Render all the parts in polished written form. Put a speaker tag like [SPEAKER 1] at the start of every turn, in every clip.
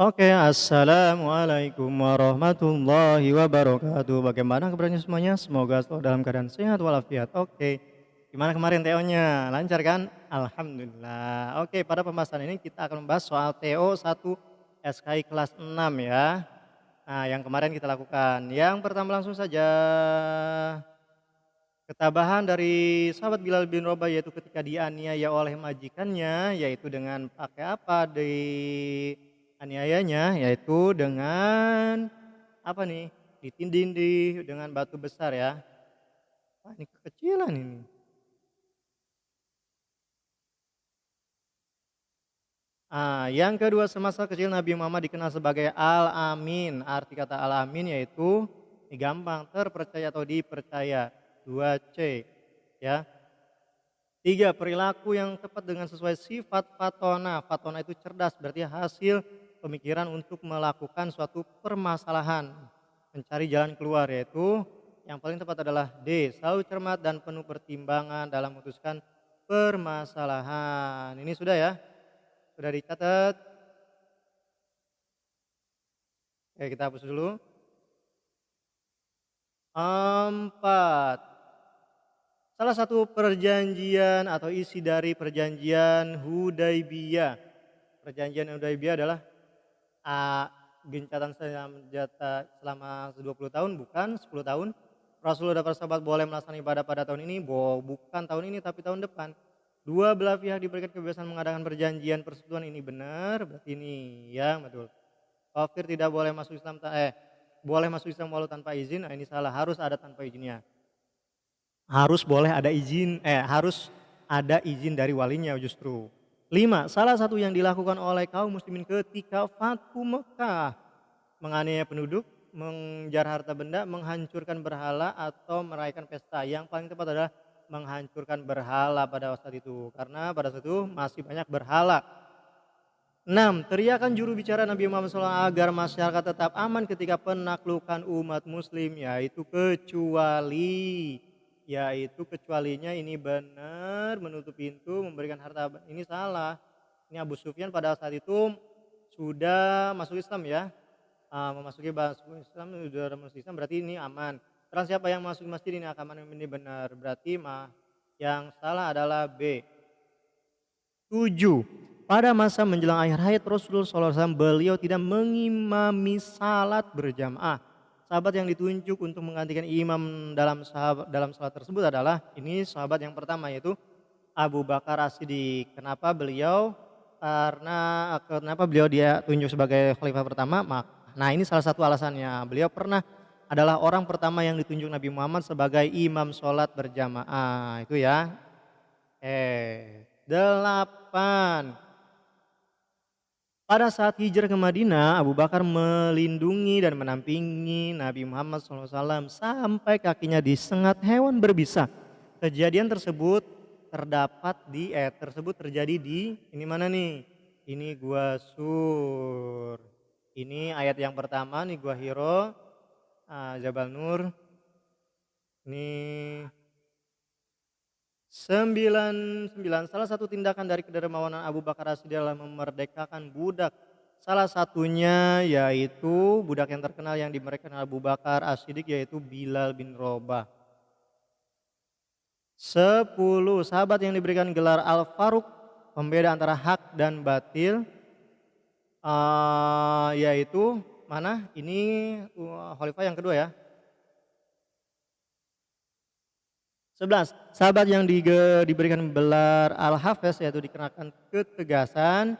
[SPEAKER 1] Oke, assalamualaikum warahmatullahi wabarakatuh. Bagaimana kabarnya semuanya? Semoga selalu dalam keadaan sehat walafiat. Oke, gimana kemarin TO-nya? Lancar kan? Alhamdulillah. Oke, pada pembahasan ini kita akan membahas soal TO 1 SKI kelas 6 ya. Nah, yang kemarin kita lakukan. Yang pertama langsung saja. Ketabahan dari sahabat Bilal bin Rabah yaitu ketika dianiaya oleh majikannya, yaitu dengan pakai apa aniayanya, yaitu dengan apa nih, ditindih dengan batu besar ya. Wah, ini kekecilan ini. Yang kedua, semasa kecil Nabi Muhammad dikenal sebagai Al-Amin. Arti kata Al-Amin yaitu ini gampang, terpercaya atau dipercaya. 2C ya. 3, perilaku yang tepat dengan sesuai sifat fatona. Fatona itu cerdas, berarti hasil pemikiran untuk melakukan suatu permasalahan, mencari jalan keluar, yaitu yang paling tepat adalah D, selalu cermat dan penuh pertimbangan dalam memutuskan permasalahan. Ini sudah ya, sudah dicatat. Oke, kita hapus dulu. 4, salah satu perjanjian atau isi dari perjanjian Hudaibiyah. Perjanjian Hudaibiyah adalah gencatan senjata selama 20 tahun, bukan 10 tahun. Rasulullah dan para sahabat boleh melaksanakan ibadah pada tahun ini, bukan tahun ini tapi tahun depan. Dua belah pihak diberikan kebebasan mengadakan perjanjian persekutuan, ini benar, berarti ini yang betul. Kafir tidak boleh masuk Islam, boleh masuk Islam walau tanpa izin, ini salah, harus ada tanpa izinnya. Harus boleh ada izin, harus ada izin dari walinya justru. 5, salah satu yang dilakukan oleh kaum muslimin ketika Fathu Mekah, menganiaya penduduk, mengejar harta benda, menghancurkan berhala atau merayakan pesta. Yang paling tepat adalah menghancurkan berhala pada saat itu, karena pada saat itu masih banyak berhala. 6, teriakan juru bicara Nabi Muhammad SAW agar masyarakat tetap aman ketika penaklukan umat muslim, yaitu kecualinya ini benar, menutup pintu, memberikan harta, ini salah. Ini Abu Sufyan pada saat itu sudah masuk Islam ya, memasuki Islam, sudah masuk Islam berarti ini aman. Terus siapa yang masuk masjid ini aman, ini benar, berarti yang salah adalah B. 7, pada masa menjelang akhir hayat Rasulullah SAW beliau tidak mengimami salat berjamaah. Sahabat yang ditunjuk untuk menggantikan imam dalam salat tersebut adalah ini sahabat yang pertama, yaitu Abu Bakar As-Siddiq. Kenapa beliau dia tunjuk sebagai khalifah pertama? Nah, ini salah satu alasannya. Beliau pernah adalah orang pertama yang ditunjuk Nabi Muhammad sebagai imam sholat berjamaah. Itu ya. 8, pada saat hijrah ke Madinah, Abu Bakar melindungi dan menampingi Nabi Muhammad SAW sampai kakinya disengat hewan berbisa. Kejadian tersebut terjadi di ini mana nih? Ini Gua Sur. Ini ayat yang pertama nih, Gua Hiro, Jabal Nur. Ini 9, salah satu tindakan dari kedermawanan Abu Bakar As-Siddiq adalah memerdekakan budak. Salah satunya yaitu budak yang terkenal yang dimerdekakan Abu Bakar As-Siddiq, yaitu Bilal bin Rabah. 10, sahabat yang diberikan gelar Al-Faruq, pembeda antara hak dan batil, yaitu mana? Ini khalifah yang kedua ya. 11, sahabat yang diberikan gelar Al-Hafiz, yaitu dikenakan ketegasan,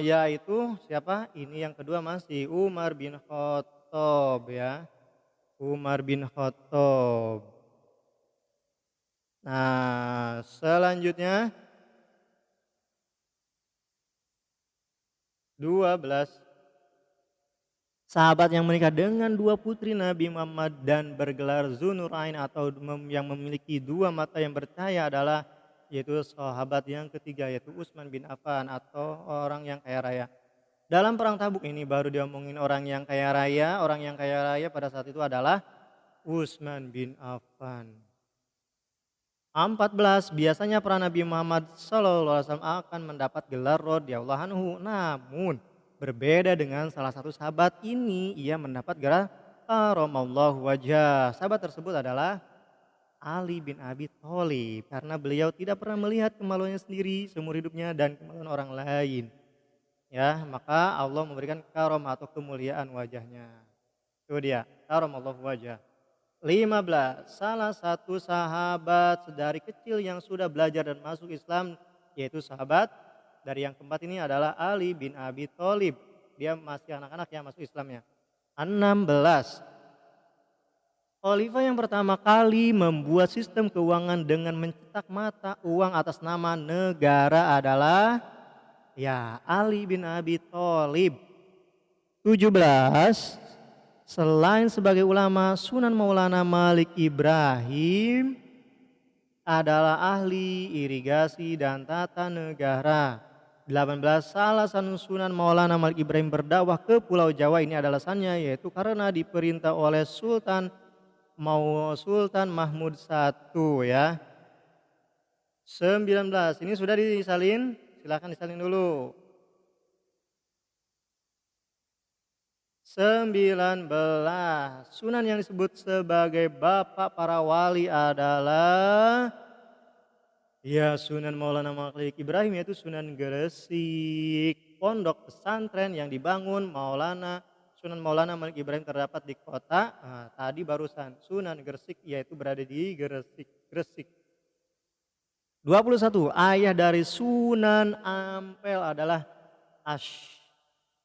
[SPEAKER 1] yaitu siapa? Ini yang kedua masih Umar bin Khattab ya. Umar bin Khattab. Nah, selanjutnya 12, sahabat yang menikah dengan 2 putri Nabi Muhammad dan bergelar Zunurain atau yang memiliki 2 mata yang bercahaya adalah yaitu sahabat yang ketiga, yaitu Utsman bin Affan atau orang yang kaya raya. Dalam perang Tabuk ini baru diomongin orang yang kaya raya. Orang yang kaya raya pada saat itu adalah Utsman bin Affan. 14, biasanya para Nabi Muhammad SAW akan mendapat gelar radhiyallahu anhu. Namun berbeda dengan salah satu sahabat ini, ia mendapat gelar karamallahu wajah. Sahabat tersebut adalah Ali bin Abi Thalib karena beliau tidak pernah melihat kemaluannya sendiri seumur hidupnya dan kemaluan orang lain. Ya, maka Allah memberikan karomah atau kemuliaan wajahnya. Itu dia, karamallahu wajah. 15, salah satu sahabat sedari kecil yang sudah belajar dan masuk Islam, yaitu sahabat dari yang keempat ini adalah Ali bin Abi Thalib. Dia masih anak-anak yang masuk Islamnya. 16, khalifah yang pertama kali membuat sistem keuangan dengan mencetak mata uang atas nama negara adalah ya Ali bin Abi Thalib. 17, selain sebagai ulama, Sunan Maulana Malik Ibrahim adalah ahli irigasi dan tata negara. 18, salah satu Sunan Maulana Malik Ibrahim berdakwah ke Pulau Jawa, ini adalah alasannya, yaitu karena diperintah oleh Sultan Mahmud I ya. 19, ini sudah disalin, silahkan disalin dulu. 19, Sunan yang disebut sebagai bapak para wali adalah ya Sunan Maulana Malik Ibrahim, yaitu Sunan Gresik. Pondok pesantren yang dibangun Sunan Maulana Malik Ibrahim terdapat di kota tadi barusan Sunan Gresik, yaitu berada di Gresik. 21, ayah dari Sunan Ampel adalah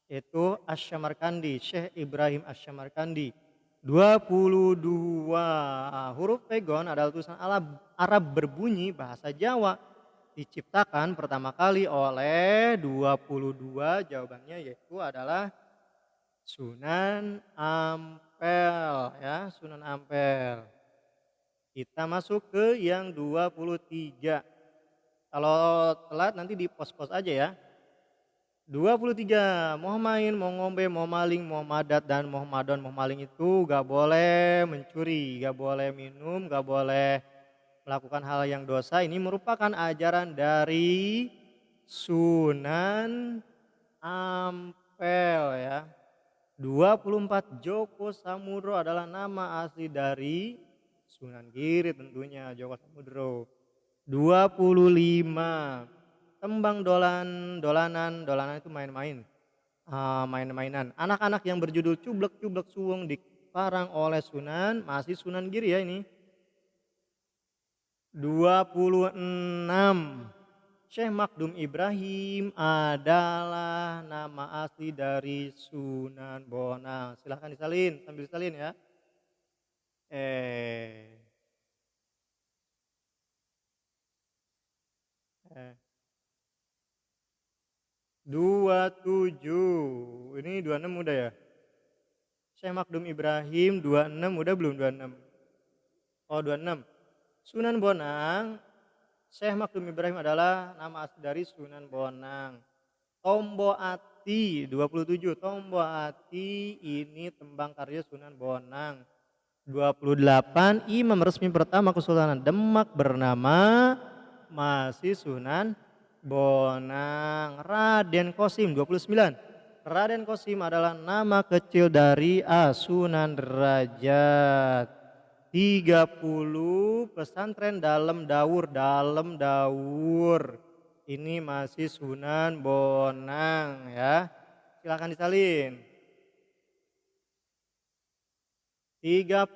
[SPEAKER 1] yaitu Asy-Syamarkandi, Syekh Ibrahim Asy-Syamarkandi. 22, huruf pegon adalah tulisan Arab berbunyi bahasa Jawa. Diciptakan pertama kali oleh 22, jawabannya yaitu adalah Sunan Ampel ya, Sunan Ampel. Kita masuk ke yang 23. Kalau telat nanti di pos-pos aja ya. 23, mau main, mau ngombe, mau maling, mau madat, dan mau madon, mau maling itu gak boleh mencuri, gak boleh minum, gak boleh melakukan hal yang dosa. Ini merupakan ajaran dari Sunan Ampel ya. 24, Joko Samudro adalah nama asli dari Sunan Giri tentunya, Joko Samudro. 25, tembang dolanan itu main-main, main-mainan. Anak-anak yang berjudul Cublek-Cublek Suwung dikarang oleh Sunan, masih Sunan Giri ya ini. 26, Syekh Makdum Ibrahim adalah nama asli dari Sunan Bonang. Silahkan disalin, sambil disalin ya. 27, ini 26 udah ya. Syekh Makdum Ibrahim 26 udah belum 26? Oh 26. Sunan Bonang, Syekh Makdum Ibrahim adalah nama asli dari Sunan Bonang. Tombo Ati 27, Tombo Ati ini tembang karya Sunan Bonang. 28, imam resmi pertama Kesultanan Demak bernama masih Sunan Bonang. Raden Kosim 29, Raden Kosim adalah nama kecil dari Sunan Derajat. 30, pesantren dalam daur, ini masih Sunan Bonang ya. Silakan disalin. 31,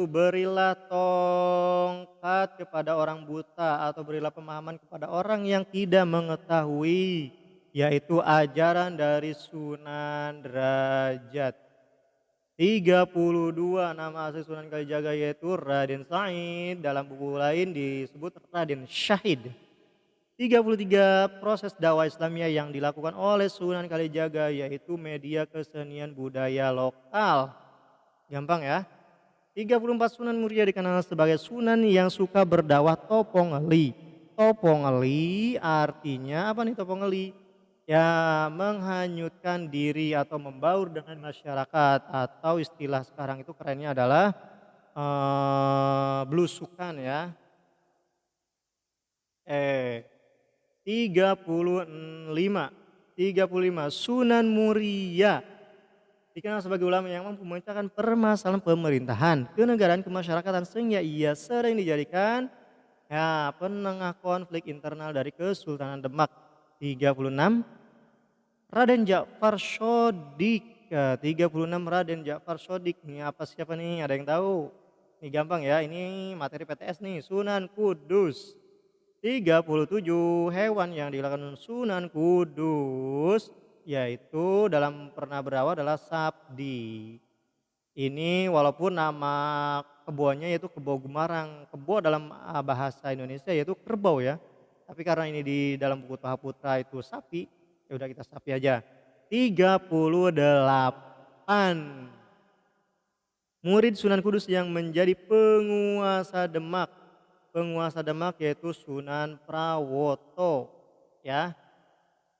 [SPEAKER 1] berilah tongkat kepada orang buta atau berilah pemahaman kepada orang yang tidak mengetahui, yaitu ajaran dari Sunan Derajat. 32, nama asli Sunan Kalijaga yaitu Raden Said, dalam buku lain disebut Raden Syahid. 33, proses dakwah Islamiyah yang dilakukan oleh Sunan Kalijaga yaitu media kesenian budaya lokal. Gampang ya. 34, Sunan Muria dikenal sebagai Sunan yang suka berdakwah topongeli. Topongeli artinya apa nih topongeli? Ya menghanyutkan diri atau membaur dengan masyarakat, atau istilah sekarang itu kerennya adalah belusukan ya. 35, 35 Sunan Muria dikenal sebagai ulama yang mampu memecahkan permasalahan pemerintahan, kenegaraan, kemasyarakatan sehingga ia sering dijadikan ya penengah konflik internal dari Kesultanan Demak. 36 Raden Ja'far Shodiq. 36 Raden Ja'far Shodiq. Ini apa siapa nih? Ada yang tahu? Ini gampang ya, ini materi PTS nih. Sunan Kudus. 37 hewan yang dilakukan Sunan Kudus yaitu dalam pernah berawal adalah sabdi. Ini walaupun nama kebonnya yaitu Kebo Gumarang. Kebo dalam bahasa Indonesia yaitu kerbau ya. Tapi karena ini di dalam buku Taha Putra itu sapi, ya udah kita sapi aja. 38 murid Sunan Kudus yang menjadi penguasa Demak. Penguasa Demak yaitu Sunan Prawoto ya.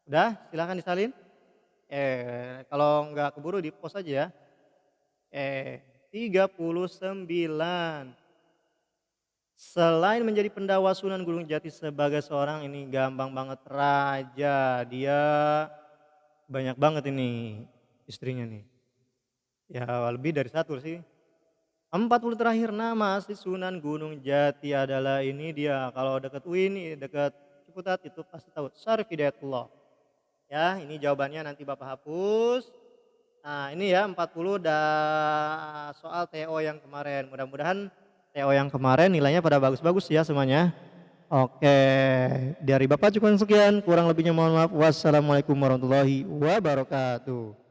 [SPEAKER 1] Udah silahkan disalin. Kalau nggak keburu di pos aja ya. 39 selain menjadi pendawa Sunan Gunung Jati sebagai seorang ini gampang banget raja, dia banyak banget ini istrinya nih. Ya lebih dari satu sih. 40 terakhir nama asli Sunan Gunung Jati adalah ini dia. Kalau dekat UIN, dekat Ciputat itu pasti tahu. Syarif Hidayatullah. Ya, ini jawabannya nanti Bapak hapus. Nah, ini ya 40 soal TO yang kemarin. Mudah-mudahan TO yang kemarin nilainya pada bagus-bagus ya semuanya. Oke, dari Bapak cukup sekian. Kurang lebihnya mohon maaf. Wassalamualaikum warahmatullahi wabarakatuh.